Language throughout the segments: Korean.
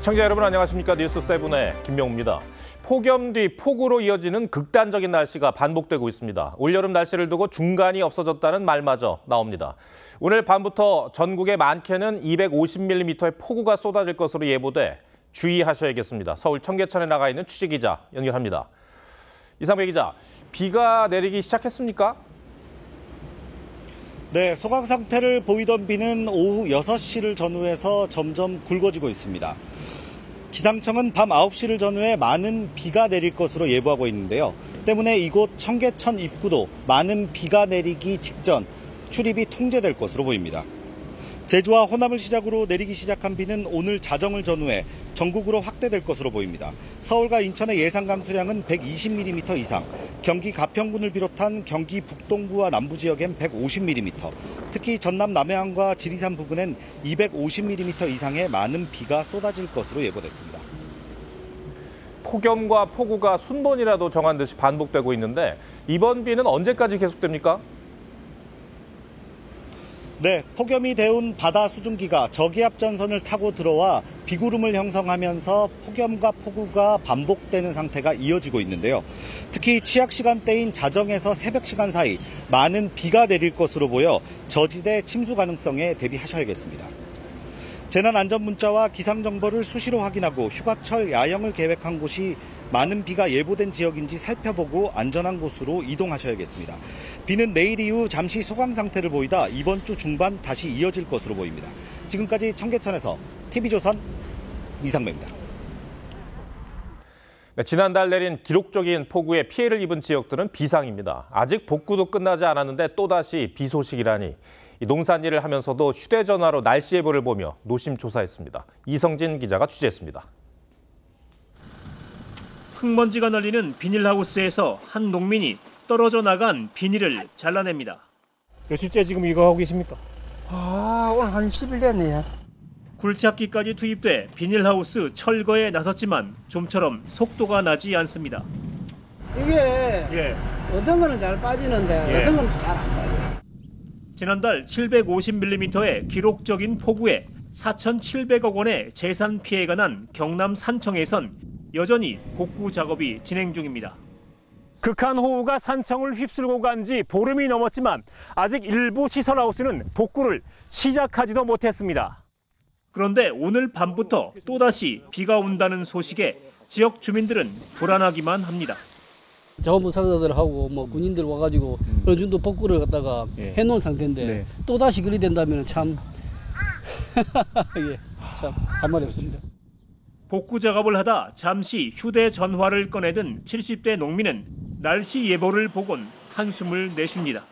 시청자 여러분 안녕하십니까. 뉴스7의 김명우입니다. 폭염 뒤 폭우로 이어지는 극단적인 날씨가 반복되고 있습니다. 올여름 날씨를 두고 중간이 없어졌다는 말마저 나옵니다. 오늘 밤부터 전국에 많게는 250mm의 폭우가 쏟아질 것으로 예보돼 주의하셔야겠습니다. 서울 청계천에 나가 있는 취재기자 연결합니다. 이상배 기자, 비가 내리기 시작했습니까? 네, 소강 상태를 보이던 비는 오후 6시를 전후해서 점점 굵어지고 있습니다. 기상청은 밤 9시를 전후해 많은 비가 내릴 것으로 예보하고 있는데요. 때문에 이곳 청계천 입구도 많은 비가 내리기 직전 출입이 통제될 것으로 보입니다. 제주와 호남을 시작으로 내리기 시작한 비는 오늘 자정을 전후해 전국으로 확대될 것으로 보입니다. 서울과 인천의 예상 강수량은 120mm 이상, 경기 가평군을 비롯한 경기 북동부와 남부 지역엔 150mm, 특히 전남 남해안과 지리산 부근엔 250mm 이상의 많은 비가 쏟아질 것으로 예보됐습니다. 폭염과 폭우가 순번이라도 정한 듯이 반복되고 있는데 이번 비는 언제까지 계속됩니까? 네, 폭염이 데운 바다 수증기가 저기압 전선을 타고 들어와 비구름을 형성하면서 폭염과 폭우가 반복되는 상태가 이어지고 있는데요. 특히 취약 시간대인 자정에서 새벽 시간 사이 많은 비가 내릴 것으로 보여 저지대 침수 가능성에 대비하셔야겠습니다. 재난안전문자와 기상정보를 수시로 확인하고 휴가철 야영을 계획한 곳이 많은 비가 예보된 지역인지 살펴보고 안전한 곳으로 이동하셔야겠습니다. 비는 내일 이후 잠시 소강 상태를 보이다 이번 주 중반 다시 이어질 것으로 보입니다. 지금까지 청계천에서 TV조선 이상배입니다. 지난달 내린 기록적인 폭우에 피해를 입은 지역들은 비상입니다. 아직 복구도 끝나지 않았는데 또다시 비 소식이라니. 농산일을 하면서도 휴대전화로 날씨 예보를 보며 노심초사했습니다. 이성진 기자가 취재했습니다. 흙먼지가 날리는 비닐하우스에서 한 농민이 떨어져 나간 비닐을 잘라냅니다. 며칠째 지금 이거 하고 계십니까? 오늘 한 10일 됐네요. 굴착기까지 투입돼 비닐하우스 철거에 나섰지만 좀처럼 속도가 나지 않습니다. 이게 어떤 거는 잘 빠지는데 어떤 거는 잘 안 빠져요. 지난달 750mm의 기록적인 폭우에 4,700억 원의 재산 피해가 난 경남 산청에선 여전히 복구 작업이 진행 중입니다. 극한 호우가 산청을 휩쓸고 간 지 보름이 넘었지만 아직 일부 시설하우스는 복구를 시작하지도 못했습니다. 그런데 오늘 밤부터 또다시 비가 온다는 소식에 지역 주민들은 불안하기만 합니다. 자원봉사자들하고 군인들 와가지고 어느 정도 복구를 갖다가 해놓은 상태인데 또다시 그리 된다면 참 참 할 말이 없습니다. 복구 작업을 하다 잠시 휴대전화를 꺼내든 70대 농민은 날씨 예보를 보곤 한숨을 내쉽니다.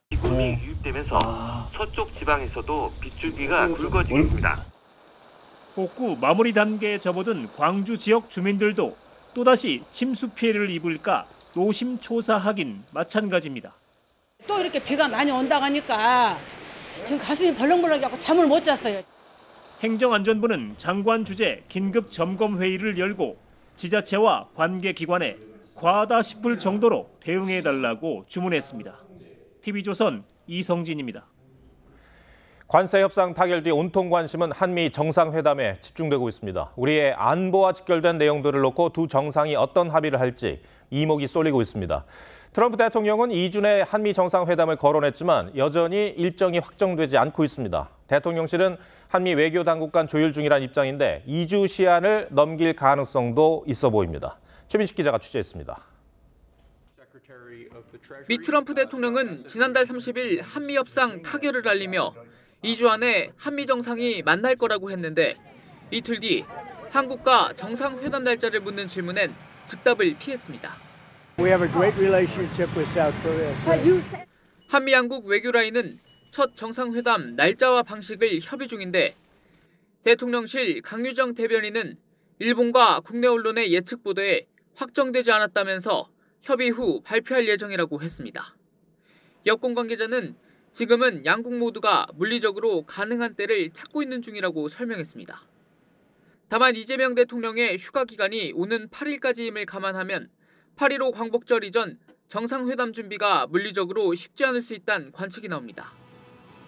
비구름이 유입되면서 서쪽 지방에서도 빗줄기가 굵어지고 있습니다. 복구 마무리 단계에 접어든 광주 지역 주민들도 또다시 침수 피해를 입을까 노심초사하긴 마찬가지입니다. 또 이렇게 비가 많이 온다고 하니까 지금 가슴이 벌렁벌렁하고 잠을 못 잤어요. 행정안전부는 장관 주재 긴급 점검 회의를 열고 지자체와 관계기관에 과하다 싶을 정도로 대응해달라고 주문했습니다. TV조선 이성진입니다. 관세 협상 타결 뒤 온통 관심은 한미 정상회담에 집중되고 있습니다. 우리의 안보와 직결된 내용들을 놓고 두 정상이 어떤 합의를 할지 이목이 쏠리고 있습니다. 트럼프 대통령은 2주 내 한미 정상회담을 거론했지만 여전히 일정이 확정되지 않고 있습니다. 대통령실은 한미 외교 당국 간 조율 중이라는 입장인데 2주 시한을 넘길 가능성도 있어 보입니다. 최민식 기자가 취재했습니다. 미 트럼프 대통령은 지난달 30일 한미 협상 타결을 알리며 2주 안에 한미 정상이 만날 거라고 했는데 이틀 뒤 한국과 정상회담 날짜를 묻는 질문엔 즉답을 피했습니다. We have a great relationship with South Korea. 한미 양국 외교라인은 첫 정상회담 날짜와 방식을 협의 중인데 대통령실 강유정 대변인은 일본과 국내 언론의 예측 보도에 확정되지 않았다면서 협의 후 발표할 예정이라고 했습니다. 여권 관계자는 지금은 양국 모두가 물리적으로 가능한 때를 찾고 있는 중이라고 설명했습니다. 다만 이재명 대통령의 휴가 기간이 오는 8일까지임을 감안하면 8.15 광복절 이전 정상회담 준비가 물리적으로 쉽지 않을 수 있다는 관측이 나옵니다.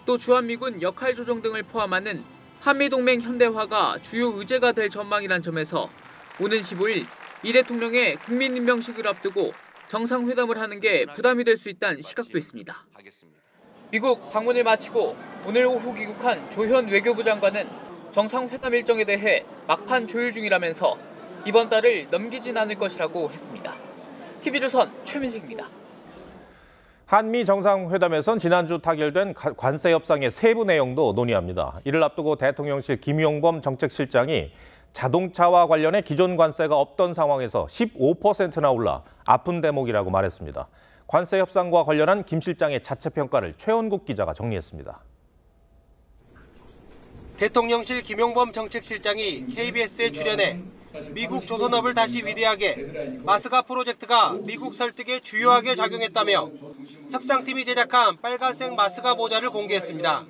또 주한미군 역할 조정 등을 포함하는 한미동맹 현대화가 주요 의제가 될 전망이란 점에서 오는 15일 이 대통령의 국민임명식을 앞두고 정상회담을 하는 게 부담이 될 수 있다는 시각도 있습니다. 미국 방문을 마치고 오늘 오후 귀국한 조현 외교부 장관은 정상회담 일정에 대해 막판 조율 중이라면서 이번 달을 넘기진 않을 것이라고 했습니다. TV조선 최민식입니다. 한미 정상회담에선 지난주 타결된 관세 협상의 세부 내용도 논의합니다. 이를 앞두고 대통령실 김용범 정책실장이 자동차와 관련해 기존 관세가 없던 상황에서 15%나 올라 아픈 대목이라고 말했습니다. 관세 협상과 관련한 김 실장의 자체 평가를 최원국 기자가 정리했습니다. 대통령실 김용범 정책실장이 KBS에 출연해 미국 조선업을 다시 위대하게 마스가 프로젝트가 미국 설득에 주요하게 작용했다며 협상팀이 제작한 빨간색 마스가 모자를 공개했습니다.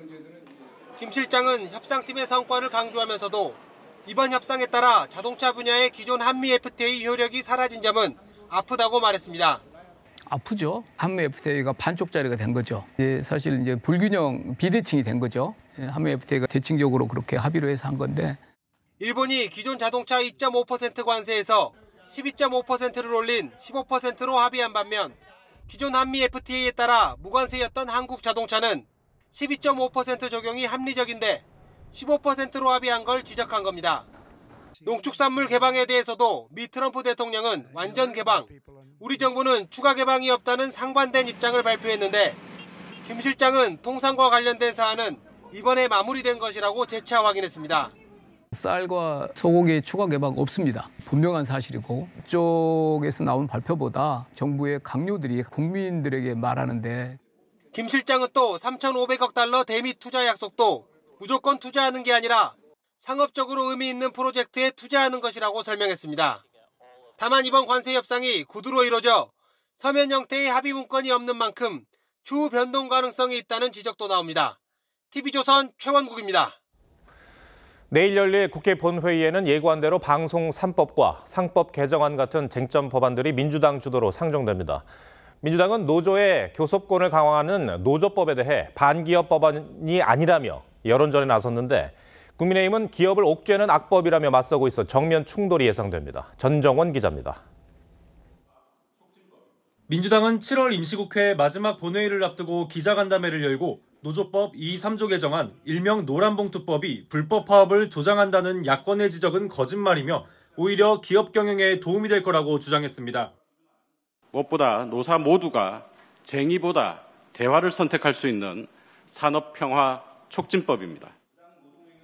김 실장은 협상팀의 성과를 강조하면서도 이번 협상에 따라 자동차 분야의 기존 한미 FTA 효력이 사라진 점은 아프다고 말했습니다. 아프죠. 한미 FTA가 반쪽짜리가 된 거죠. 사실 이제 불균형 비대칭이 된 거죠. 한미 FTA가 대칭적으로 그렇게 합의를 해서 한 건데. 일본이 기존 자동차 2.5% 관세에서 12.5%를 올린 15%로 합의한 반면 기존 한미 FTA에 따라 무관세였던 한국 자동차는 12.5% 적용이 합리적인데 15%로 합의한 걸 지적한 겁니다. 농축산물 개방에 대해서도 미 트럼프 대통령은 완전 개방, 우리 정부는 추가 개방이 없다는 상반된 입장을 발표했는데 김 실장은 통상과 관련된 사안은 이번에 마무리된 것이라고 재차 확인했습니다. 쌀과 소고기 추가 개방 없습니다. 분명한 사실이고 이쪽에서 나온 발표보다 정부의 강요들이 국민들에게 말하는데 김 실장은 또 3,500억 달러 대미 투자 약속도 무조건 투자하는 게 아니라 상업적으로 의미 있는 프로젝트에 투자하는 것이라고 설명했습니다. 다만 이번 관세 협상이 구두로 이루어져 서면 형태의 합의 문건이 없는 만큼 추후 변동 가능성이 있다는 지적도 나옵니다. TV조선 최원국입니다. 내일 열릴 국회 본회의에는 예고한 대로 방송 3법과 상법 개정안 같은 쟁점 법안들이 민주당 주도로 상정됩니다. 민주당은 노조의 교섭권을 강화하는 노조법에 대해 반기업 법안이 아니라며 여론전에 나섰는데 국민의힘은 기업을 옥죄는 악법이라며 맞서고 있어 정면 충돌이 예상됩니다. 전정원 기자입니다. 민주당은 7월 임시국회 마지막 본회의를 앞두고 기자간담회를 열고 노조법 2, 3조 개정안, 일명 노란봉투법이 불법 파업을 조장한다는 야권의 지적은 거짓말이며 오히려 기업 경영에 도움이 될 거라고 주장했습니다. 무엇보다 노사 모두가 쟁의보다 대화를 선택할 수 있는 산업평화 촉진법입니다.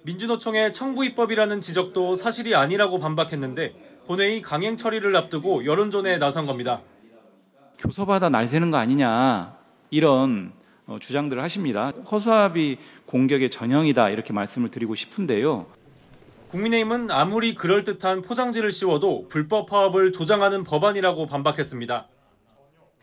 민주노총의 청부입법이라는 지적도 사실이 아니라고 반박했는데 본회의 강행 처리를 앞두고 여론전에 나선 겁니다. 교섭하다 날 새는 거 아니냐 이런 주장들을 하십니다. 허수아비 공격의 전형이다 이렇게 말씀을 드리고 싶은데요. 국민의힘은 아무리 그럴듯한 포장지를 씌워도 불법 파업을 조장하는 법안이라고 반박했습니다.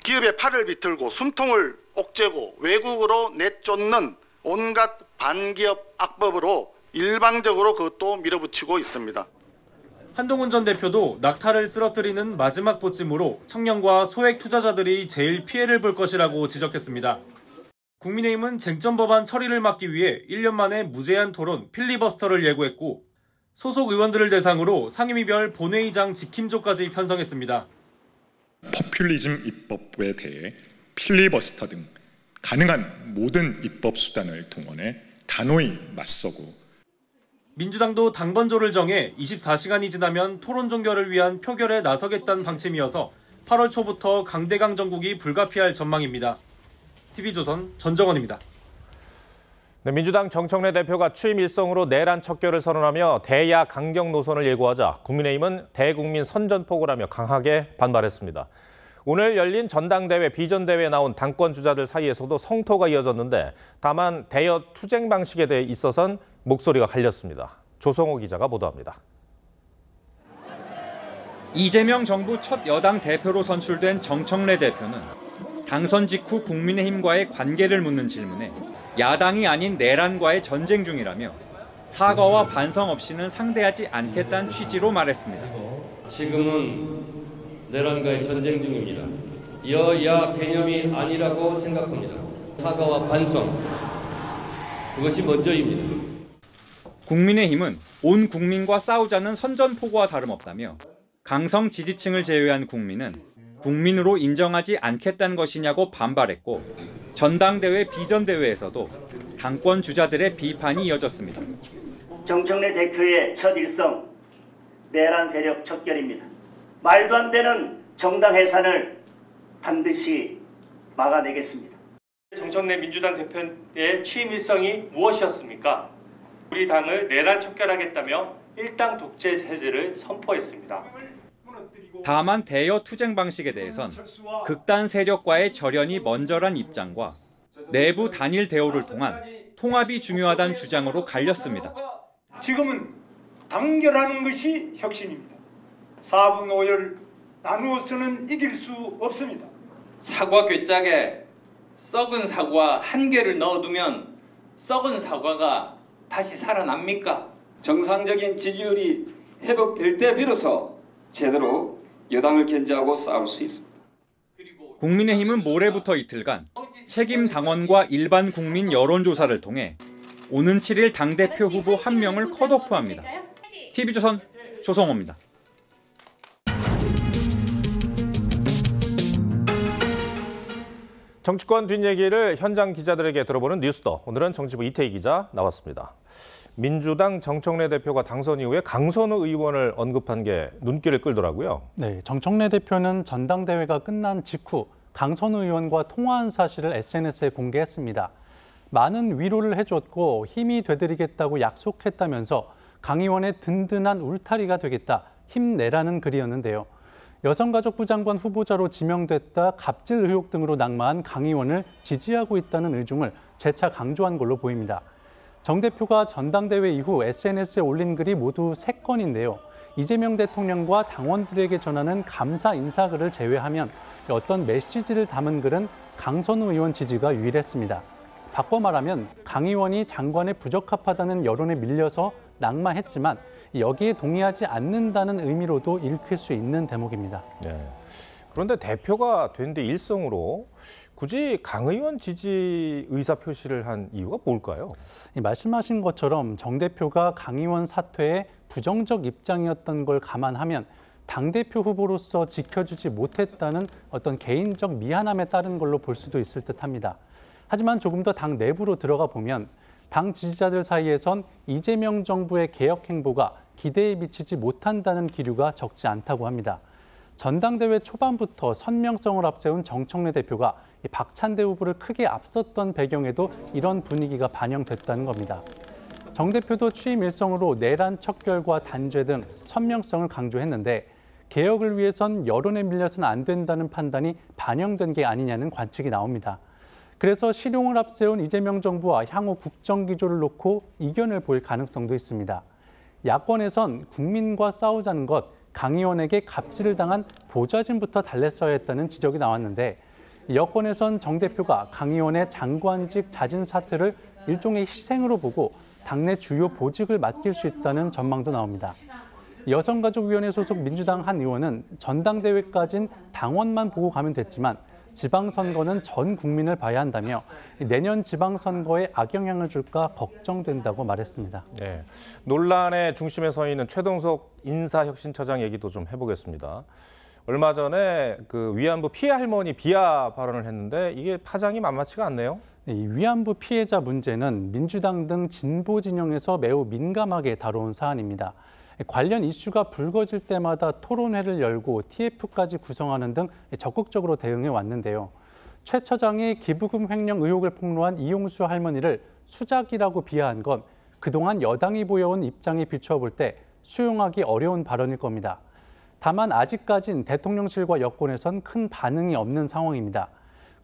기업의 팔을 비틀고 숨통을 옥죄고 외국으로 내쫓는 온갖 반기업 악법으로 일방적으로 그것도 밀어붙이고 있습니다. 한동훈 전 대표도 낙타를 쓰러뜨리는 마지막 보찜으로 청년과 소액 투자자들이 제일 피해를 볼 것이라고 지적했습니다. 국민의힘은 쟁점 법안 처리를 막기 위해 1년 만에 무제한 토론 필리버스터를 예고했고 소속 의원들을 대상으로 상임위별 본회의장 지킴조까지 편성했습니다. 포퓰리즘 입법에 대해 필리버스터 등 가능한 모든 입법 수단을 동원해 단호히 맞서고 민주당도 당번조를 정해 24시간이 지나면 토론 종결을 위한 표결에 나서겠다는 방침이어서 8월 초부터 강대강 정국이 불가피할 전망입니다. TV조선 전정원입니다. 네, 민주당 정청래 대표가 취임 일성으로 내란 척결을 선언하며 대야 강경 노선을 예고하자 국민의힘은 대국민 선전포고를 하며 강하게 반발했습니다. 오늘 열린 전당대회, 비전대회에 나온 당권 주자들 사이에서도 성토가 이어졌는데 다만 대여 투쟁 방식에 대해 있어선 목소리가 갈렸습니다. 조성호 기자가 보도합니다. 이재명 정부 첫 여당 대표로 선출된 정청래 대표는 당선 직후 국민의힘과의 관계를 묻는 질문에 야당이 아닌 내란과의 전쟁 중이라며 사과와 반성 없이는 상대하지 않겠다는 취지로 말했습니다. 지금은 내란과의 전쟁 중입니다. 여야 개념이 아니라고 생각합니다. 사과와 반성, 그것이 먼저입니다. 국민의힘은 온 국민과 싸우자는 선전포고와 다름없다며 강성 지지층을 제외한 국민은 국민으로 인정하지 않겠다는 것이냐고 반발했고 전당대회 비전대회에서도 당권 주자들의 비판이 이어졌습니다. 정청래 대표의 첫 일성 내란 세력 척결입니다. 말도 안 되는 정당 해산을 반드시 막아내겠습니다. 정청래 민주당 대표의 취임 일성이 무엇이었습니까? 우리 당을 내란 척결하겠다며 일당 독재 체제를 선포했습니다. 다만 대여 투쟁 방식에 대해선 극단 세력과의 절연이 먼저란 입장과 내부 단일 대오를 통한 통합이 중요하다는 주장으로 갈렸습니다. 지금은 단결하는 것이 혁신입니다. 4분 5열 나누어서는 이길 수 없습니다. 사과 괴짝에 썩은 사과 한 개를 넣어두면 썩은 사과가 다시 살아납니까? 정상적인 지지율이 회복될 때 비로소 제대로 여당을 견제하고 싸울 수 있습니다. 국민의힘은 모레부터 이틀간 책임 당원과 일반 국민 여론조사를 통해 오는 7일 당대표 후보 1명을 컷오프합니다. TV조선 조성호입니다. 정치권 뒷얘기를 현장 기자들에게 들어보는 뉴스더. 오늘은 정치부 이태희 기자 나왔습니다. 민주당 정청래 대표가 당선 이후에 강선우 의원을 언급한 게 눈길을 끌더라고요. 네, 정청래 대표는 전당대회가 끝난 직후 강선우 의원과 통화한 사실을 SNS에 공개했습니다. 많은 위로를 해줬고 힘이 되드리겠다고 약속했다면서 강 의원의 든든한 울타리가 되겠다, 힘내라는 글이었는데요. 여성가족부 장관 후보자로 지명됐다 갑질 의혹 등으로 낙마한 강 의원을 지지하고 있다는 의중을 재차 강조한 걸로 보입니다. 정 대표가 전당대회 이후 SNS에 올린 글이 모두 3건인데요. 이재명 대통령과 당원들에게 전하는 감사 인사글을 제외하면 어떤 메시지를 담은 글은 강선우 의원 지지가 유일했습니다. 바꿔 말하면 강 의원이 장관에 부적합하다는 여론에 밀려서 낙마했지만 여기에 동의하지 않는다는 의미로도 읽힐 수 있는 대목입니다. 네. 그런데 대표가 된 뒤 일성으로 굳이 강 의원 지지 의사 표시를 한 이유가 뭘까요? 말씀하신 것처럼 정 대표가 강 의원 사퇴에 부정적 입장이었던 걸 감안하면 당대표 후보로서 지켜주지 못했다는 어떤 개인적 미안함에 따른 걸로 볼 수도 있을 듯합니다. 하지만 조금 더 당 내부로 들어가 보면 당 지지자들 사이에선 이재명 정부의 개혁 행보가 기대에 미치지 못한다는 기류가 적지 않다고 합니다. 전당대회 초반부터 선명성을 앞세운 정청래 대표가 박찬대 후보를 크게 앞섰던 배경에도 이런 분위기가 반영됐다는 겁니다. 정 대표도 취임 일성으로 내란 척결과 단죄 등 선명성을 강조했는데 개혁을 위해선 여론에 밀려서는 안 된다는 판단이 반영된 게 아니냐는 관측이 나옵니다. 그래서 실용을 앞세운 이재명 정부와 향후 국정기조를 놓고 이견을 보일 가능성도 있습니다. 야권에선 국민과 싸우자는 것, 강 의원에게 갑질을 당한 보좌진부터 달랬어야 했다는 지적이 나왔는데 여권에선 정 대표가 강 의원의 장관직 자진 사퇴를 일종의 희생으로 보고 당내 주요 보직을 맡길 수 있다는 전망도 나옵니다. 여성가족위원회 소속 민주당 한 의원은 전당대회까진 당원만 보고 가면 됐지만 지방선거는 전 국민을 봐야 한다며 내년 지방선거에 악영향을 줄까 걱정된다고 말했습니다. 네, 논란의 중심에 서 있는 최동석 인사혁신처장 얘기도 좀 해보겠습니다. 얼마 전에 그 위안부 피해 할머니 비하 발언을 했는데 이게 파장이 만만치가 않네요. 이 위안부 피해자 문제는 민주당 등 진보 진영에서 매우 민감하게 다뤄온 사안입니다. 관련 이슈가 불거질 때마다 토론회를 열고 TF까지 구성하는 등 적극적으로 대응해 왔는데요. 최 처장이 기부금 횡령 의혹을 폭로한 이용수 할머니를 수작이라고 비하한 건 그동안 여당이 보여온 입장에 비추어 볼 때 수용하기 어려운 발언일 겁니다. 다만 아직까진 대통령실과 여권에선 큰 반응이 없는 상황입니다.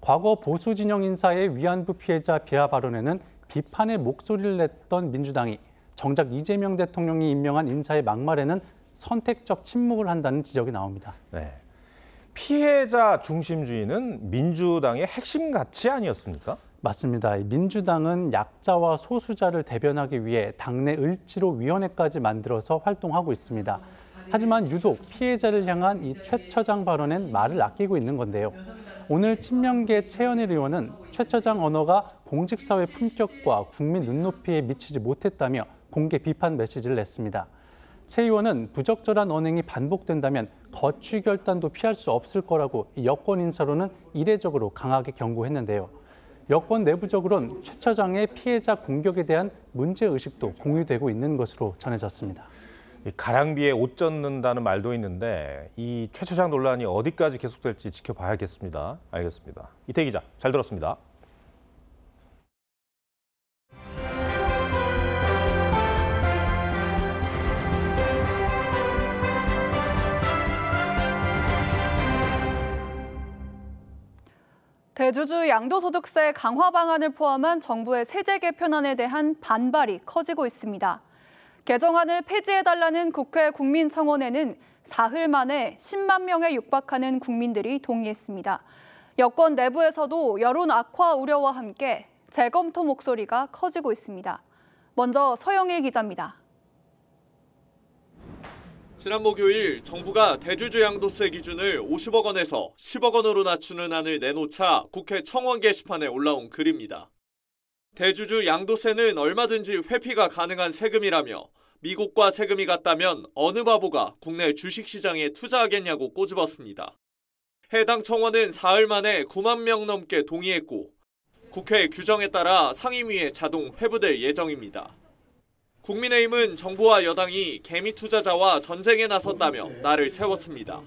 과거 보수 진영 인사의 위안부 피해자 비하 발언에는 비판의 목소리를 냈던 민주당이 정작 이재명 대통령이 임명한 인사의 막말에는 선택적 침묵을 한다는 지적이 나옵니다. 네. 피해자 중심주의는 민주당의 핵심 가치 아니었습니까? 맞습니다. 민주당은 약자와 소수자를 대변하기 위해 당내 을지로위원회까지 만들어서 활동하고 있습니다. 하지만 유독 피해자를 향한 이 최 처장 발언엔 말을 아끼고 있는 건데요. 오늘 친명계 최현일 의원은 최 처장 언어가 공직사회 품격과 국민 눈높이에 미치지 못했다며 공개 비판 메시지를 냈습니다. 최 의원은 부적절한 언행이 반복된다면 거취 결단도 피할 수 없을 거라고 여권 인사로는 이례적으로 강하게 경고했는데요. 여권 내부적으로는 최 처장의 피해자 공격에 대한 문제의식도 공유되고 있는 것으로 전해졌습니다. 가랑비에 옷 젖는다는 말도 있는데 이 최 처장 논란이 어디까지 계속될지 지켜봐야겠습니다. 알겠습니다. 이태 기자, 잘 들었습니다. 대주주 양도소득세 강화 방안을 포함한 정부의 세제 개편안에 대한 반발이 커지고 있습니다. 개정안을 폐지해달라는 국회 국민청원에는 사흘 만에 10만 명에 육박하는 국민들이 동의했습니다. 여권 내부에서도 여론 악화 우려와 함께 재검토 목소리가 커지고 있습니다. 먼저 서영일 기자입니다. 지난 목요일 정부가 대주주 양도세 기준을 50억 원에서 10억 원으로 낮추는 안을 내놓자 국회 청원 게시판에 올라온 글입니다. 대주주 양도세는 얼마든지 회피가 가능한 세금이라며 미국과 세금이 같다면 어느 바보가 국내 주식시장에 투자하겠냐고 꼬집었습니다. 해당 청원은 사흘 만에 9만 명 넘게 동의했고 국회 규정에 따라 상임위에 자동 회부될 예정입니다. 국민의힘은 정부와 여당이 개미 투자자와 전쟁에 나섰다며 날을 세웠습니다.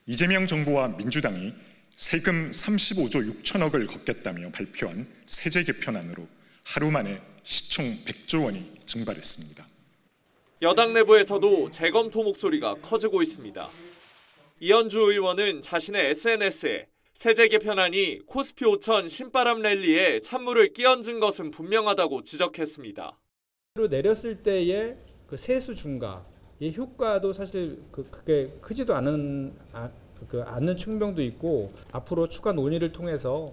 이재명 정부와 민주당이 세금 35조 6천억을 걷겠다며 발표한 세제 개편안으로 하루 만에 시총 100조 원이 증발했습니다. 여당 내부에서도 재검토 목소리가 커지고 있습니다. 이현주 의원은 자신의 SNS에 세제 개편안이 코스피 5천 신바람 랠리에 찬물을 끼얹은 것은 분명하다고 지적했습니다. 내렸을 때의 그 세수 증가, 이 효과도 사실 그게 크지도 않은 측면도 있고 앞으로 추가 논의를 통해서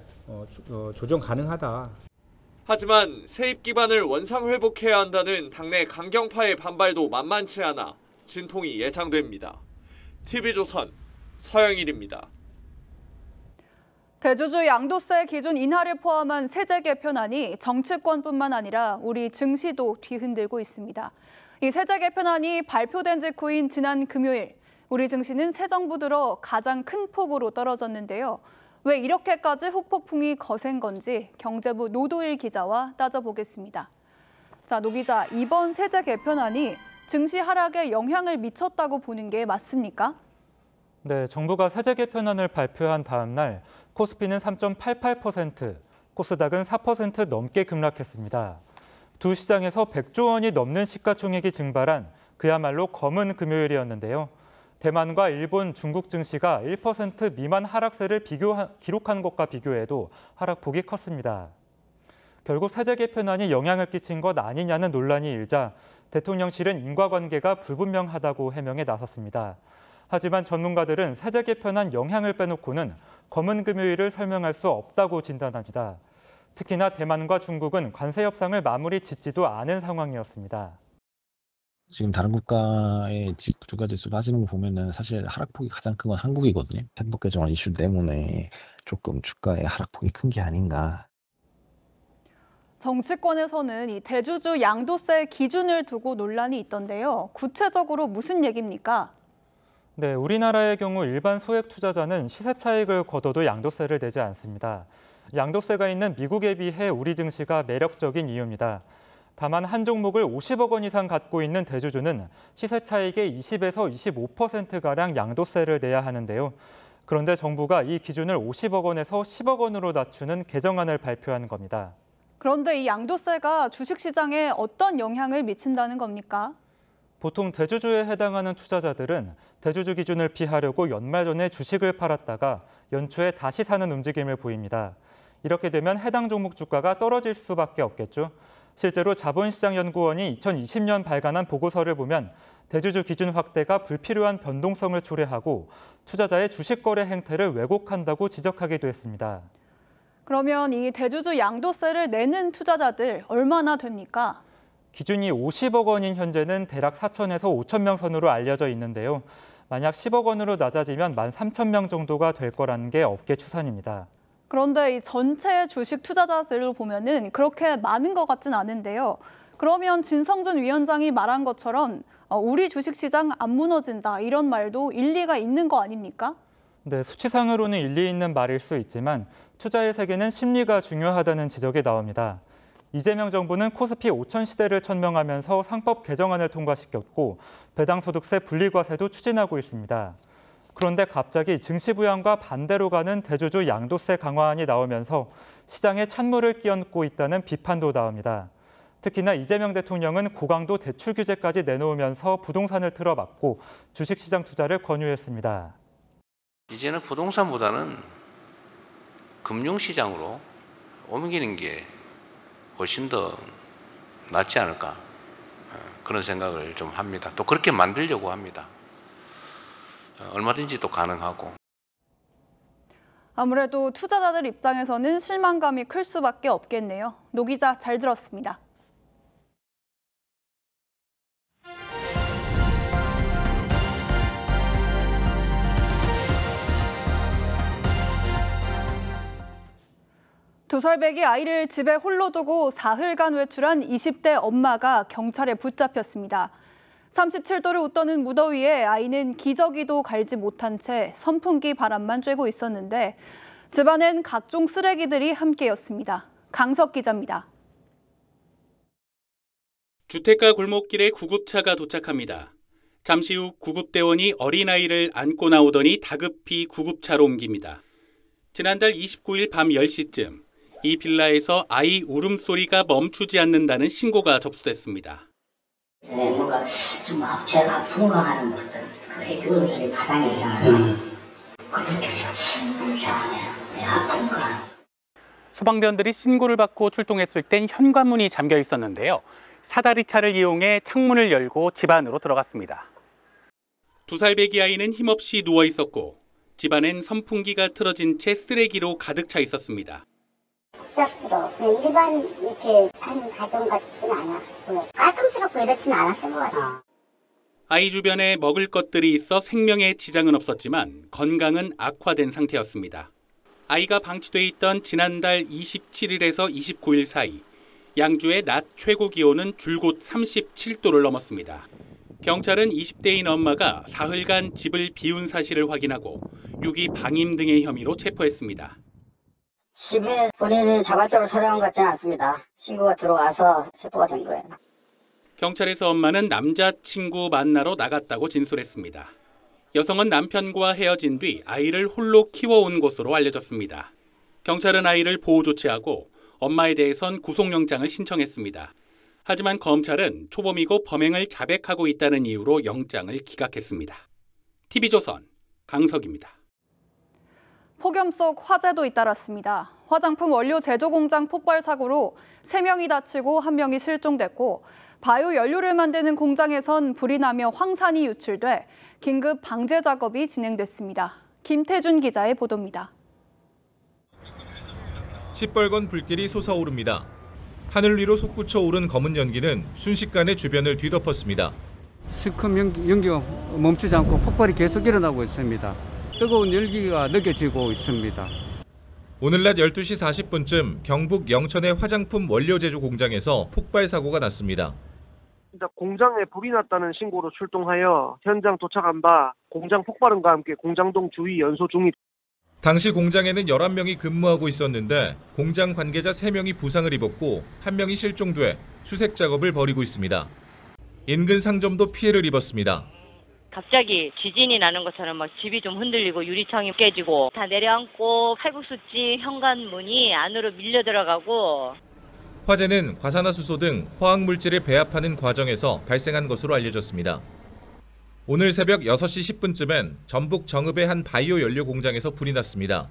조정 가능하다. 하지만 세입 기반을 원상 회복해야 한다는 당내 강경파의 반발도 만만치 않아 진통이 예상됩니다. TV조선 서영일입니다. 대주주 양도세 기준 인하를 포함한 세제 개편안이 정치권뿐만 아니라 우리 증시도 뒤흔들고 있습니다. 이 세제 개편안이 발표된 직후인 지난 금요일, 우리 증시는 새 정부 들어 가장 큰 폭으로 떨어졌는데요. 왜 이렇게까지 후폭풍이 거센 건지 경제부 노도일 기자와 따져보겠습니다. 자, 노 기자, 이번 세제 개편안이 증시 하락에 영향을 미쳤다고 보는 게 맞습니까? 네, 정부가 세제 개편안을 발표한 다음 날 코스피는 3.88%, 코스닥은 4% 넘게 급락했습니다. 두 시장에서 100조 원이 넘는 시가총액이 증발한 그야말로 검은 금요일이었는데요. 대만과 일본, 중국 증시가 1% 미만 하락세를 기록한 것과 비교해도 하락폭이 컸습니다. 결국 세제 개편안이 영향을 끼친 것 아니냐는 논란이 일자 대통령실은 인과관계가 불분명하다고 해명에 나섰습니다. 하지만 전문가들은 세제 개편안 영향을 빼놓고는 검은 금요일을 설명할 수 없다고 진단합니다. 특히나 대만과 중국은 관세 협상을 마무리 짓지도 않은 상황이었습니다. 지금 다른 국가의 주가 지수 빠지는 거 보면은 사실 하락폭이 가장 큰 건 한국이거든요. 세법 개정안 이슈 때문에 조금 주가의 하락폭이 큰 게 아닌가. 정치권에서는 이 대주주 양도세 기준을 두고 논란이 있던데요. 구체적으로 무슨 얘기입니까? 네, 우리나라의 경우 일반 소액 투자자는 시세 차익을 거둬도 양도세를 내지 않습니다. 양도세가 있는 미국에 비해 우리 증시가 매력적인 이유입니다. 다만 한 종목을 50억 원 이상 갖고 있는 대주주는 시세 차익의 20에서 25%가량 양도세를 내야 하는데요. 그런데 정부가 이 기준을 50억 원에서 10억 원으로 낮추는 개정안을 발표한 겁니다. 그런데 이 양도세가 주식시장에 어떤 영향을 미친다는 겁니까? 보통 대주주에 해당하는 투자자들은 대주주 기준을 피하려고 연말 전에 주식을 팔았다가 연초에 다시 사는 움직임을 보입니다. 이렇게 되면 해당 종목 주가가 떨어질 수밖에 없겠죠. 실제로 자본시장연구원이 2020년 발간한 보고서를 보면 대주주 기준 확대가 불필요한 변동성을 초래하고 투자자의 주식 거래 행태를 왜곡한다고 지적하기도 했습니다. 그러면 이 대주주 양도세를 내는 투자자들 얼마나 됩니까? 기준이 50억 원인 현재는 대략 4천에서 5천 명 선으로 알려져 있는데요. 만약 10억 원으로 낮아지면 13,000명 정도가 될 거라는 게 업계 추산입니다. 그런데 이 전체 주식 투자자들로 보면은 그렇게 많은 것 같진 않은데요. 그러면 진성준 위원장이 말한 것처럼 우리 주식시장 안 무너진다 이런 말도 일리가 있는 거 아닙니까? 네, 수치상으로는 일리 있는 말일 수 있지만 투자의 세계는 심리가 중요하다는 지적이 나옵니다. 이재명 정부는 코스피 5천 시대를 천명하면서 상법 개정안을 통과시켰고 배당소득세 분리과세도 추진하고 있습니다. 그런데 갑자기 증시 부양과 반대로 가는 대주주 양도세 강화안이 나오면서 시장에 찬물을 끼얹고 있다는 비판도 나옵니다. 특히나 이재명 대통령은 고강도 대출 규제까지 내놓으면서 부동산을 틀어막고 주식시장 투자를 권유했습니다. 이제는 부동산보다는 금융시장으로 옮기는 게 훨씬 더 낫지 않을까 그런 생각을 좀 합니다. 또 그렇게 만들려고 합니다. 얼마든지 또 가능하고. 아무래도 투자자들 입장에서는 실망감이 클 수밖에 없겠네요. 노 기자 잘 들었습니다. 두 살배기 아이를 집에 홀로 두고 사흘간 외출한 20대 엄마가 경찰에 붙잡혔습니다. 37도를 웃도는 무더위에 아이는 기저귀도 갈지 못한 채 선풍기 바람만 쬐고 있었는데 집안엔 각종 쓰레기들이 함께였습니다. 강석 기자입니다. 주택가 골목길에 구급차가 도착합니다. 잠시 후 구급대원이 어린아이를 안고 나오더니 다급히 구급차로 옮깁니다. 지난달 29일 밤 10시쯤 이 빌라에서 아이 울음소리가 멈추지 않는다는 신고가 접수됐습니다. 뭔가 좀 제가 아픈가 하는 것들, 그 애기 울음소리 파장이 있잖아요. 그렇게 해서 이상하네요. 왜 아픈가. 소방대원들이 신고를 받고 출동했을 땐 현관문이 잠겨 있었는데요. 사다리차를 이용해 창문을 열고 집 안으로 들어갔습니다. 2살배기 아이는 힘없이 누워 있었고 집안엔 선풍기가 틀어진 채 쓰레기로 가득 차 있었습니다. 복잡스러워. 일반 이렇게 한 가정 같지는 않았고 깔끔스럽고 이렇지는 않았던 것 같아요. 아이 주변에 먹을 것들이 있어 생명에 지장은 없었지만 건강은 악화된 상태였습니다. 아이가 방치돼 있던 지난달 27일에서 29일 사이 양주의 낮 최고 기온은 줄곧 37도를 넘었습니다. 경찰은 20대인 엄마가 사흘간 집을 비운 사실을 확인하고 유기 방임 등의 혐의로 체포했습니다. 집에 본인이 자발적으로 찾아온 것 같지는 않습니다. 신고가 들어와서 체포가 된 거예요. 경찰에서 엄마는 남자친구 만나러 나갔다고 진술했습니다. 여성은 남편과 헤어진 뒤 아이를 홀로 키워온 것으로 알려졌습니다. 경찰은 아이를 보호 조치하고 엄마에 대해선 구속영장을 신청했습니다. 하지만 검찰은 초범이고 범행을 자백하고 있다는 이유로 영장을 기각했습니다. TV조선 강석입니다. 폭염 속 화재도 잇따랐습니다. 화장품 원료 제조 공장 폭발 사고로 3명이 다치고 1명이 실종됐고 바이오 연료를 만드는 공장에선 불이 나며 황산이 유출돼 긴급 방제 작업이 진행됐습니다. 김태준 기자의 보도입니다. 시뻘건 불길이 솟아오릅니다. 하늘 위로 솟구쳐 오른 검은 연기는 순식간에 주변을 뒤덮었습니다. 시커먼 연기가 멈추지 않고 폭발이 계속 일어나고 있습니다. 뜨거운 열기가 느껴지고 있습니다. 오늘 낮 12시 40분쯤 경북 영천의 화장품 원료 제조 공장에서 폭발 사고가 났습니다. 공장에 불이 났다는 신고로 출동하여 현장 도착한 바 공장 폭발음과 함께 공장동 주위 연소 중입니다. 당시 공장에는 11명이 근무하고 있었는데 공장 관계자 3명이 부상을 입었고 1명이 실종돼 수색 작업을 벌이고 있습니다. 인근 상점도 피해를 입었습니다. 갑자기 지진이 나는 것처럼 막 집이 좀 흔들리고 유리창이 깨지고 다 내려앉고 칼국수집 현관문이 안으로 밀려 들어가고. 화재는 과산화수소 등 화학물질을 배합하는 과정에서 발생한 것으로 알려졌습니다. 오늘 새벽 6시 10분쯤엔 전북 정읍의 한 바이오 연료 공장에서 불이 났습니다.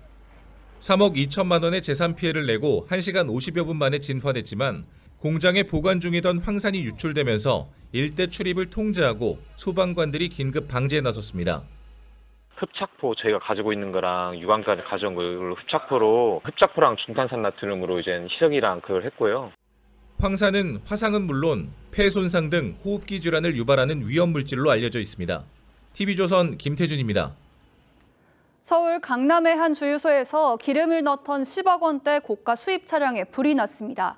3억 2천만 원의 재산 피해를 내고 1시간 50여 분 만에 진화됐지만 공장에 보관 중이던 황산이 유출되면서 일대 출입을 통제하고 소방관들이 긴급 방제에 나섰습니다. 흡착포 저희가 가지고 있는 거랑 유광까지 가져온 걸로 흡착포랑 중탄산 나트륨으로 이제 희석이랑 그걸 했고요. 황산은 화상은 물론 폐 손상 등 호흡기 질환을 유발하는 위험 물질로 알려져 있습니다. TV조선 김태준입니다. 서울 강남의 한 주유소에서 기름을 넣던 10억 원대 고가 수입 차량에 불이 났습니다.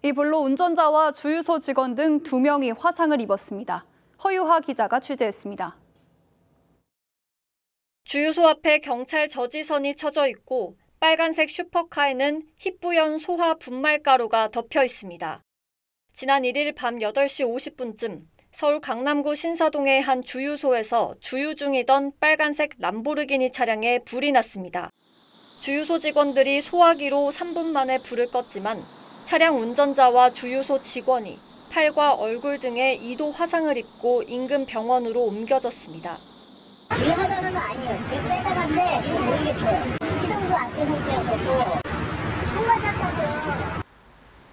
이 불로 운전자와 주유소 직원 등 2명이 화상을 입었습니다. 허유하 기자가 취재했습니다. 주유소 앞에 경찰 저지선이 쳐져 있고 빨간색 슈퍼카에는 희뿌연 소화 분말가루가 덮여 있습니다. 지난 1일 밤 8시 50분쯤 서울 강남구 신사동의 한 주유소에서 주유 중이던 빨간색 람보르기니 차량에 불이 났습니다. 주유소 직원들이 소화기로 3분 만에 불을 껐지만 차량 운전자와 주유소 직원이 팔과 얼굴 등에 2도 화상을 입고 인근 병원으로 옮겨졌습니다. 위험하다는 건 아니에요. 지금 뺄다간데 모르겠어요. 시동도 안 끄는 상태였고 총만 잡혀서.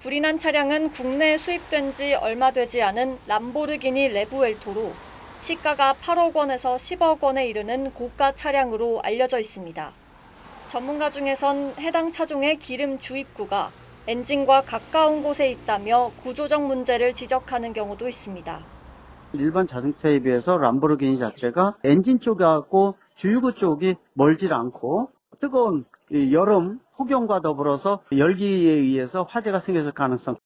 불이 난 차량은 국내에 수입된 지 얼마 되지 않은 람보르기니 레부엘토로 시가가 8억 원에서 10억 원에 이르는 고가 차량으로 알려져 있습니다. 전문가 중에선 해당 차종의 기름 주입구가 엔진과 가까운 곳에 있다며 구조적 문제를 지적하는 경우도 있습니다. 일반 자동차에 비해서 람보르기니 자체가 엔진 쪽하고 주유구 쪽이 멀질 않고 뜨거운 여름 폭염과 더불어서 열기에 의해서 화재가 생길 가능성.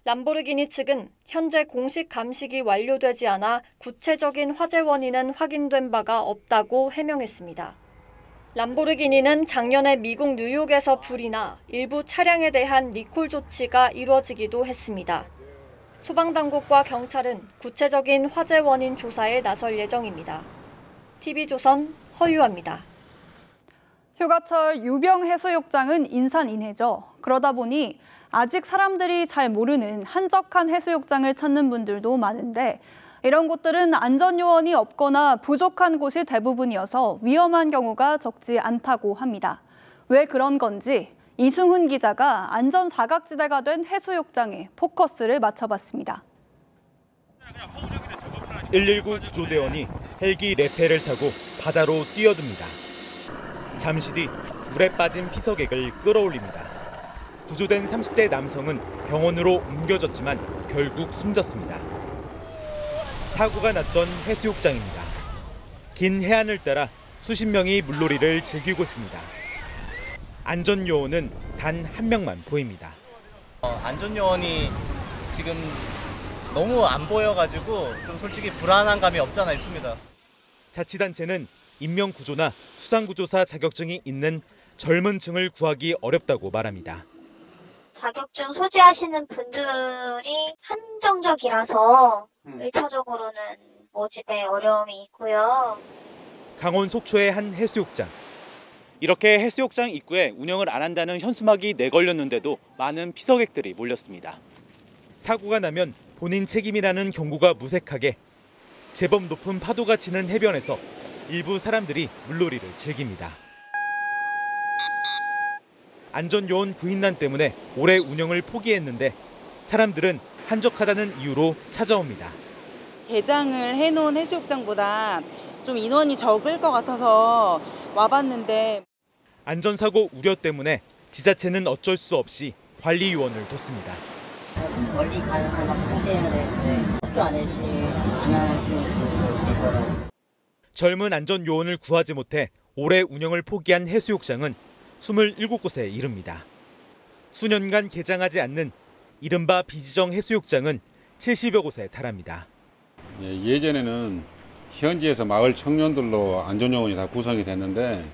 람보르기니 측은 현재 공식 감식이 완료되지 않아 구체적인 화재 원인은 확인된 바가 없다고 해명했습니다. 람보르기니는 작년에 미국 뉴욕에서 불이 나 일부 차량에 대한 리콜 조치가 이루어지기도 했습니다. 소방당국과 경찰은 구체적인 화재 원인 조사에 나설 예정입니다. TV조선 허유아입니다. 휴가철 유병 해수욕장은 인산인해죠. 그러다 보니 아직 사람들이 잘 모르는 한적한 해수욕장을 찾는 분들도 많은데 이런 곳들은 안전요원이 없거나 부족한 곳이 대부분이어서 위험한 경우가 적지 않다고 합니다. 왜 그런 건지 이승훈 기자가 안전 사각지대가 된 해수욕장에 포커스를 맞춰봤습니다. 119 구조대원이 헬기 레페를 타고 바다로 뛰어듭니다. 잠시 뒤 물에 빠진 피서객을 끌어올립니다. 구조된 30대 남성은 병원으로 옮겨졌지만 결국 숨졌습니다. 사고가 났던 해수욕장입니다. 긴 해안을 따라 수십 명이 물놀이를 즐기고 있습니다. 안전요원은 단 한 명만 보입니다. 안전요원이 지금 너무 안 보여가지고 좀 솔직히 불안한 감이 없지 않아 있습니다. 자치단체는 인명구조나 수상구조사 자격증이 있는 젊은 층을 구하기 어렵다고 말합니다. 자격증 소지하시는 분들이 한정적이라서 1차적으로는 모집에 어려움이 있고요. 강원 속초의 한 해수욕장. 이렇게 해수욕장 입구에 운영을 안 한다는 현수막이 내걸렸는데도 많은 피서객들이 몰렸습니다. 사고가 나면 본인 책임이라는 경고가 무색하게 제법 높은 파도가 치는 해변에서 일부 사람들이 물놀이를 즐깁니다. 안전요원 부인난 때문에 올해 운영을 포기했는데 사람들은 한적하다는 이유로 찾아옵니다. 개장을 해놓은 해수욕장보다 좀 인원이 적을 것 같아서 와봤는데 안전사고 우려 때문에 지자체는 어쩔 수 없이 관리요원을 뒀습니다. 멀리 가는 사람 통제해야 되는데 학교 안에서 안 하시는 젊은 안전요원을 구하지 못해 올해 운영을 포기한 해수욕장은 27곳에 이릅니다. 수년간 개장하지 않는 이른바 비지정 해수욕장은 70여 곳에 달합니다. 예전에는 현지에서 마을 청년들로 안전요원이 다 구성이 됐는데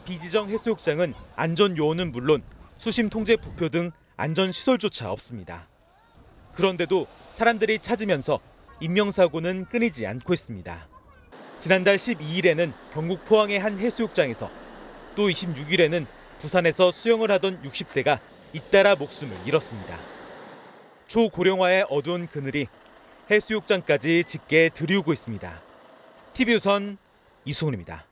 비지정 해수욕장은 안전요원은 물론 수심 통제 부표 등 안전시설조차 없습니다. 그런데도 사람들이 찾으면서 인명사고는 끊이지 않고 있습니다. 지난달 12일에는 경북 포항의 한 해수욕장에서 또 26일에는 부산에서 수영을 하던 60대가 잇따라 목숨을 잃었습니다. 초고령화의 어두운 그늘이 해수욕장까지 짙게 들이우고 있습니다. TV조선 이승훈입니다.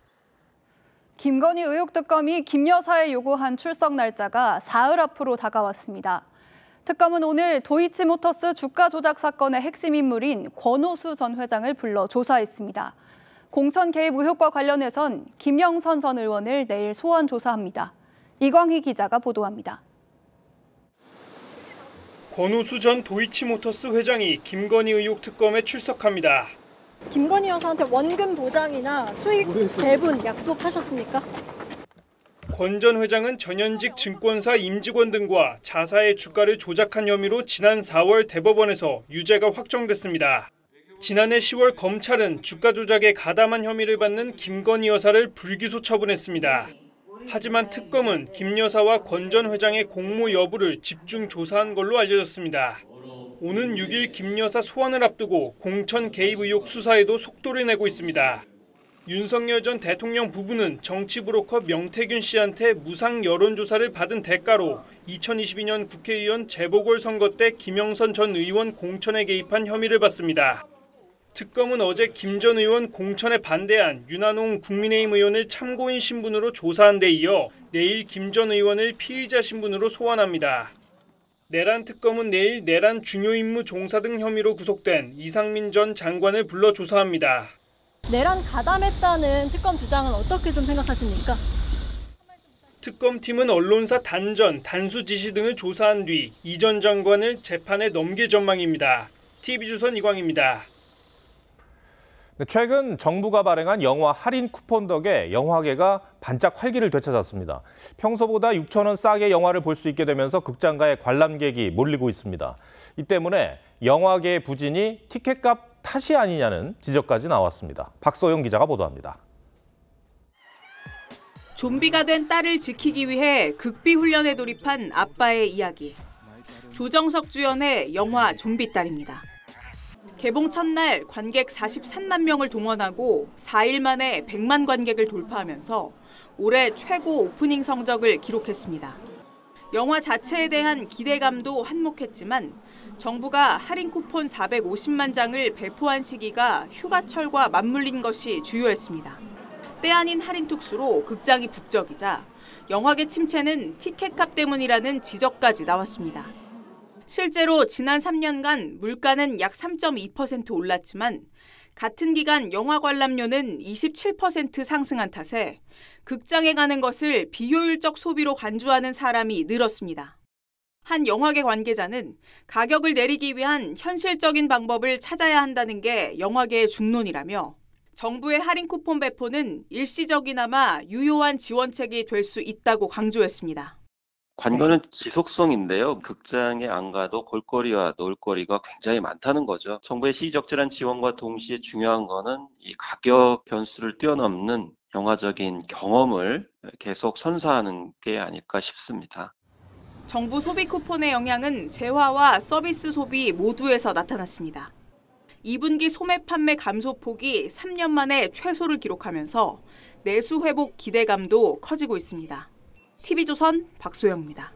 김건희 의혹 특검이 김 여사의 요구한 출석 날짜가 사흘 앞으로 다가왔습니다. 특검은 오늘 도이치모터스 주가 조작 사건의 핵심 인물인 권오수 전 회장을 불러 조사했습니다. 공천 개입 의혹과 관련해선 김영선 전 의원을 내일 소환 조사합니다. 이광희 기자가 보도합니다. 권오수 전 도이치모터스 회장이 김건희 의혹 특검에 출석합니다. 김건희 여사한테 원금 보장이나 수익 배분 약속하셨습니까? 권 전 회장은 전현직 증권사 임직원 등과 자사의 주가를 조작한 혐의로 지난 4월 대법원에서 유죄가 확정됐습니다. 지난해 10월 검찰은 주가 조작에 가담한 혐의를 받는 김건희 여사를 불기소 처분했습니다. 하지만 특검은 김 여사와 권 전 회장의 공모 여부를 집중 조사한 걸로 알려졌습니다. 오는 6일 김 여사 소환을 앞두고 공천 개입 의혹 수사에도 속도를 내고 있습니다. 윤석열 전 대통령 부부는 정치 브로커 명태균 씨한테 무상 여론조사를 받은 대가로 2022년 국회의원 재보궐선거 때 김영선 전 의원 공천에 개입한 혐의를 받습니다. 특검은 어제 김 전 의원 공천에 반대한 윤한홍 국민의힘 의원을 참고인 신분으로 조사한 데 이어 내일 김 전 의원을 피의자 신분으로 소환합니다. 내란 특검은 내일 내란 중요 임무 종사 등 혐의로 구속된 이상민 전 장관을 불러 조사합니다. 내란 가담했다는 특검 주장은 어떻게 좀 생각하십니까? 특검팀은 언론사 단전, 단수 지시 등을 조사한 뒤 이 전 장관을 재판에 넘길 전망입니다. TV조선 이광입니다. 최근 정부가 발행한 영화 할인 쿠폰 덕에 영화계가 반짝 활기를 되찾았습니다. 평소보다 6,000원 싸게 영화를 볼 수 있게 되면서 극장가에 관람객이 몰리고 있습니다. 이 때문에 영화계의 부진이 티켓값 탓이 아니냐는 지적까지 나왔습니다. 박소영 기자가 보도합니다. 좀비가 된 딸을 지키기 위해 극비 훈련에 돌입한 아빠의 이야기. 조정석 주연의 영화 좀비딸입니다. 개봉 첫날 관객 43만 명을 동원하고 4일 만에 100만 관객을 돌파하면서 올해 최고 오프닝 성적을 기록했습니다. 영화 자체에 대한 기대감도 한몫했지만 정부가 할인 쿠폰 450만 장을 배포한 시기가 휴가철과 맞물린 것이 주요했습니다. 때 아닌 할인 특수로 극장이 북적이자 영화계 침체는 티켓값 때문이라는 지적까지 나왔습니다. 실제로 지난 3년간 물가는 약 3.2% 올랐지만 같은 기간 영화 관람료는 27% 상승한 탓에 극장에 가는 것을 비효율적 소비로 간주하는 사람이 늘었습니다. 한 영화계 관계자는 가격을 내리기 위한 현실적인 방법을 찾아야 한다는 게 영화계의 중론이라며 정부의 할인 쿠폰 배포는 일시적이나마 유효한 지원책이 될 수 있다고 강조했습니다. 관건은 지속성인데요. 극장에 안 가도 볼거리와 놀거리가 굉장히 많다는 거죠. 정부의 시의적절한 지원과 동시에 중요한 거는 이 가격 변수를 뛰어넘는 영화적인 경험을 계속 선사하는 게 아닐까 싶습니다. 정부 소비 쿠폰의 영향은 재화와 서비스 소비 모두에서 나타났습니다. 2분기 소매 판매 감소폭이 3년 만에 최소를 기록하면서 내수 회복 기대감도 커지고 있습니다. TV조선 박소영입니다.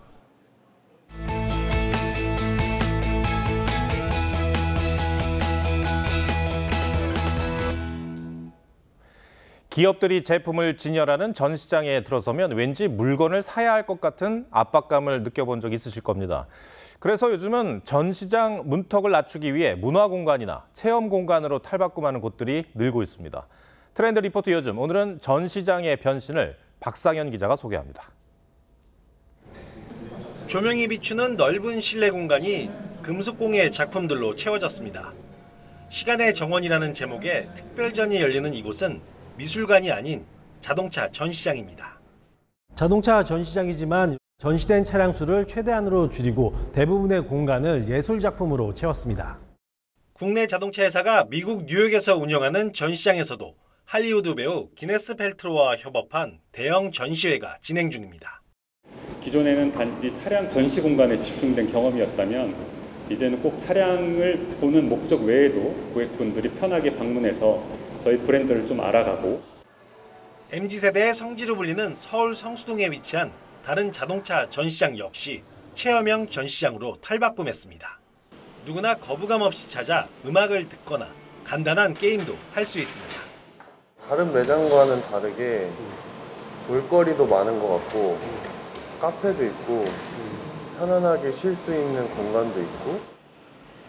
기업들이 제품을 진열하는 전시장에 들어서면 왠지 물건을 사야 할 것 같은 압박감을 느껴본 적 있으실 겁니다. 그래서 요즘은 전시장 문턱을 낮추기 위해 문화공간이나 체험공간으로 탈바꿈하는 곳들이 늘고 있습니다. 트렌드 리포트 요즘, 오늘은 전시장의 변신을 박상현 기자가 소개합니다. 조명이 비추는 넓은 실내 공간이 금속공예 작품들로 채워졌습니다. 시간의 정원이라는 제목의 특별전이 열리는 이곳은 미술관이 아닌 자동차 전시장입니다. 자동차 전시장이지만 전시된 차량 수를 최대한으로 줄이고 대부분의 공간을 예술 작품으로 채웠습니다. 국내 자동차 회사가 미국 뉴욕에서 운영하는 전시장에서도 할리우드 배우 기네스 펠트로와 협업한 대형 전시회가 진행 중입니다. 기존에는 단지 차량 전시 공간에 집중된 경험이었다면 이제는 꼭 차량을 보는 목적 외에도 고객분들이 편하게 방문해서 저희 브랜드를 좀 알아가고 MZ세대의 성지로 불리는 서울 성수동에 위치한 다른 자동차 전시장 역시 체험형 전시장으로 탈바꿈했습니다. 누구나 거부감 없이 찾아 음악을 듣거나 간단한 게임도 할 수 있습니다. 다른 매장과는 다르게 볼거리도 많은 것 같고 카페도 있고 편안하게 쉴 수 있는 공간도 있고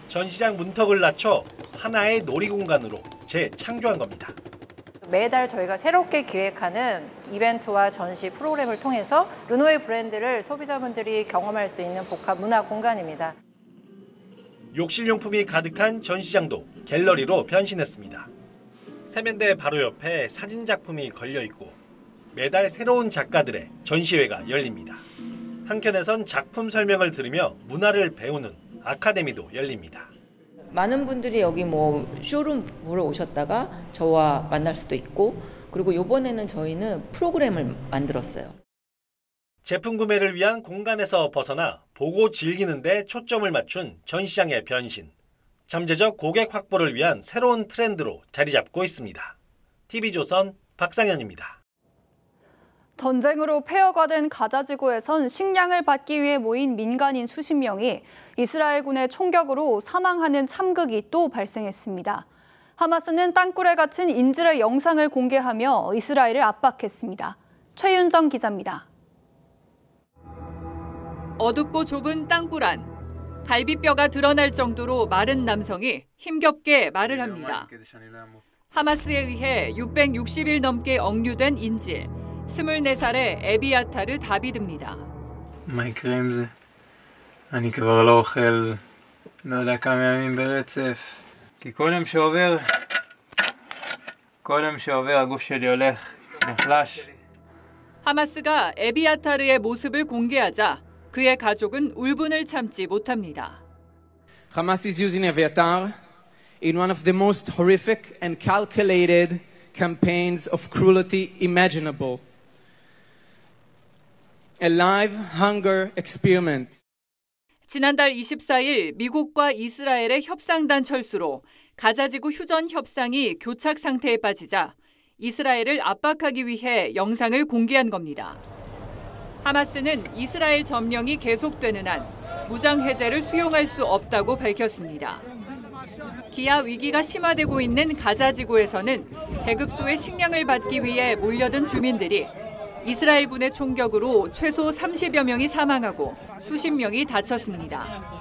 전시장 문턱을 낮춰 하나의 놀이공간으로 재창조한 겁니다. 매달 저희가 새롭게 기획하는 이벤트와 전시 프로그램을 통해서 르노의 브랜드를 소비자분들이 경험할 수 있는 복합 문화 공간입니다. 욕실용품이 가득한 전시장도 갤러리로 변신했습니다. 세면대 바로 옆에 사진 작품이 걸려 있고 매달 새로운 작가들의 전시회가 열립니다. 한켠에선 작품 설명을 들으며 문화를 배우는 아카데미도 열립니다. 많은 분들이 여기 쇼룸 보러 오셨다가 저와 만날 수도 있고, 그리고 이번에는 저희는 프로그램을 만들었어요. 제품 구매를 위한 공간에서 벗어나 보고 즐기는 데 초점을 맞춘 전시장의 변신. 잠재적 고객 확보를 위한 새로운 트렌드로 자리 잡고 있습니다. TV조선 박상현입니다. 전쟁으로 폐허가 된 가자 지구에선 식량을 받기 위해 모인 민간인 수십 명이 이스라엘군의 총격으로 사망하는 참극이 또 발생했습니다. 하마스는 땅굴에 갇힌 인질의 영상을 공개하며 이스라엘을 압박했습니다. 최윤정 기자입니다. 어둡고 좁은 땅굴 안. 갈비뼈가 드러날 정도로 마른 남성이 힘겹게 말을 합니다. 하마스에 의해 660일 넘게 억류된 인질. 24살의 에비아타르 다비드입니다. מה יקרה עם זה? אני כבר לא אוכל, לא יודע כמה ימים ברצף. כי כל יום שעובר הגוף שלי הולך, נחלש. 하마스가 에비아타르의 모습을 공개하자 그의 가족은 울분을 참지 못합니다. Hamas is using Eviatar in one of the most horrific and calculated campaigns of cruelty imaginable. A live hunger experiment. 지난달 24일 미국과 이스라엘의 협상단 철수로 가자지구 휴전 협상이 교착 상태에 빠지자 이스라엘을 압박하기 위해 영상을 공개한 겁니다. 하마스는 이스라엘 점령이 계속되는 한 무장 해제를 수용할 수 없다고 밝혔습니다. 기아 위기가 심화되고 있는 가자지구에서는 배급소의 식량을 받기 위해 몰려든 주민들이 이스라엘군의 총격으로 최소 30여 명이 사망하고 수십 명이 다쳤습니다.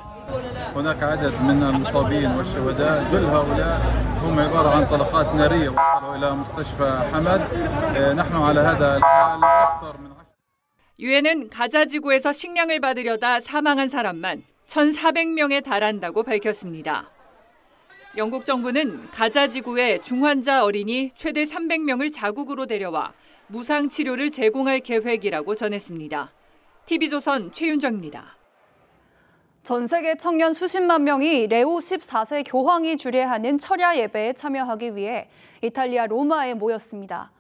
هناك عدد من المصابين والشهداء كل هؤلاء هم عبارة عن طلقات نارية وصلوا إلى مستشفى حمد نحن على هذا الحال أكثر من 유엔은 가자지구에서 식량을 받으려다 사망한 사람만 1,400명에 달한다고 밝혔습니다. 영국 정부는 가자지구에 중환자 어린이 최대 300명을 자국으로 데려와 무상 치료를 제공할 계획이라고 전했습니다. TV조선 최윤정입니다. 전 세계 청년 수십만 명이 레오 14세 교황이 주례하는 철야 예배에 참여하기 위해 이탈리아 로마에 모였습니다.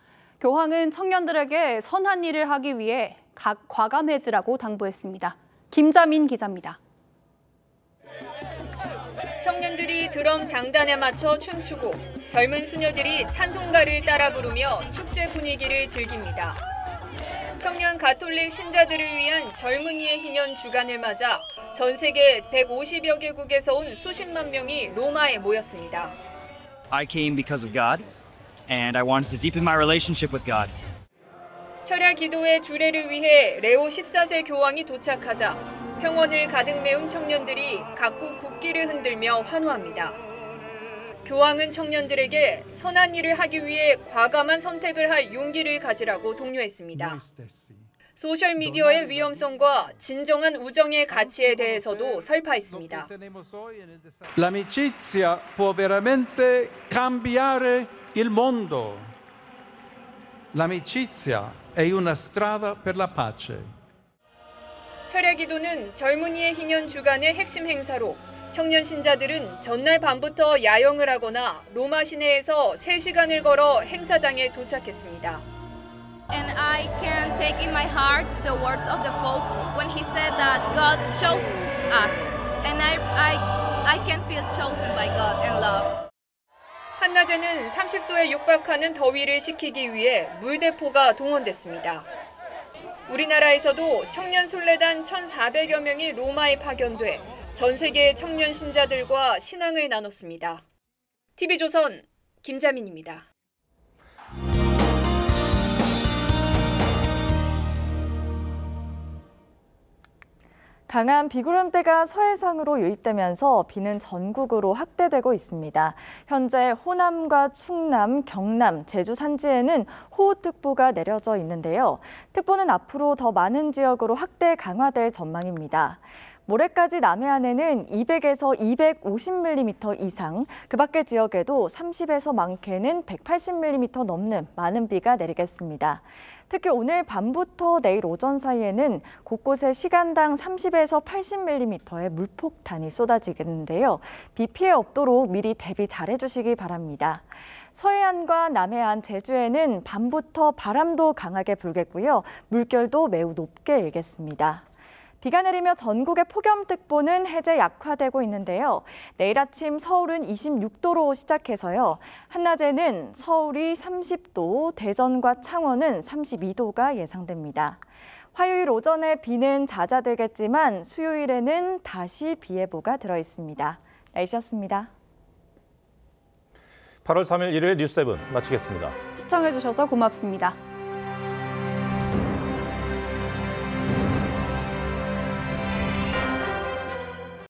교황은 청년들에게 선한 일을 하기 위해 과감해지라고 당부했습니다. 김자민 기자입니다. 청년들이 드럼 장단에 맞춰 춤추고 젊은 수녀들이 찬송가를 따라 부르며 축제 분위기를 즐깁니다. 청년 가톨릭 신자들을 위한 젊은이의 희년 주간을 맞아 전 세계 150여 개국에서 온 수십만 명이 로마에 모였습니다. I came because of God, and I wanted to deepen my relationship with God. 철야 기도의 주례를 위해 레오 14세 교황이 도착하자 평원을 가득 메운 청년들이 각국 국기를 흔들며 환호합니다. 교황은 청년들에게 선한 일을 하기 위해 과감한 선택을 할 용기를 가지라고 독려했습니다. 소셜미디어의 위험성과 진정한 우정의 가치에 대해서도 설파했습니다. L'amicizia può veramente cambiare il mondo. L'amicizia è una strada per la pace. 철야 기도는 젊은이의 희년 주간의 핵심 행사로 청년 신자들은 전날 밤부터 야영을 하거나 로마 시내에서 3시간을 걸어 행사장에 도착했습니다. And I can take in my heart the words of the Pope when he said that God chose us. And I can feel chosen by God and love. 한낮에는 30도에 육박하는 더위를 식히기 위해 물대포가 동원됐습니다. 우리나라에서도 청년 순례단 1,400여 명이 로마에 파견돼 전 세계 청년 신자들과 신앙을 나눴습니다. TV조선 김자민입니다. 강한 비구름대가 서해상으로 유입되면서 비는 전국으로 확대되고 있습니다. 현재 호남과 충남, 경남, 제주 산지에는 호우특보가 내려져 있는데요. 특보는 앞으로 더 많은 지역으로 확대 강화될 전망입니다. 모레까지 남해안에는 200에서 250mm 이상, 그 밖의 지역에도 30에서 많게는 180mm 넘는 많은 비가 내리겠습니다. 특히 오늘 밤부터 내일 오전 사이에는 곳곳에 시간당 30에서 80mm의 물폭탄이 쏟아지겠는데요. 비 피해 없도록 미리 대비 잘해주시기 바랍니다. 서해안과 남해안, 제주에는 밤부터 바람도 강하게 불겠고요. 물결도 매우 높게 일겠습니다. 비가 내리며 전국의 폭염특보는 해제 약화되고 있는데요. 내일 아침 서울은 26도로 시작해서요. 한낮에는 서울이 30도, 대전과 창원은 32도가 예상됩니다. 화요일 오전에 비는 잦아들겠지만 수요일에는 다시 비 예보가 들어있습니다. 날씨였습니다. 8월 3일 일요일 뉴스7 마치겠습니다. 시청해주셔서 고맙습니다.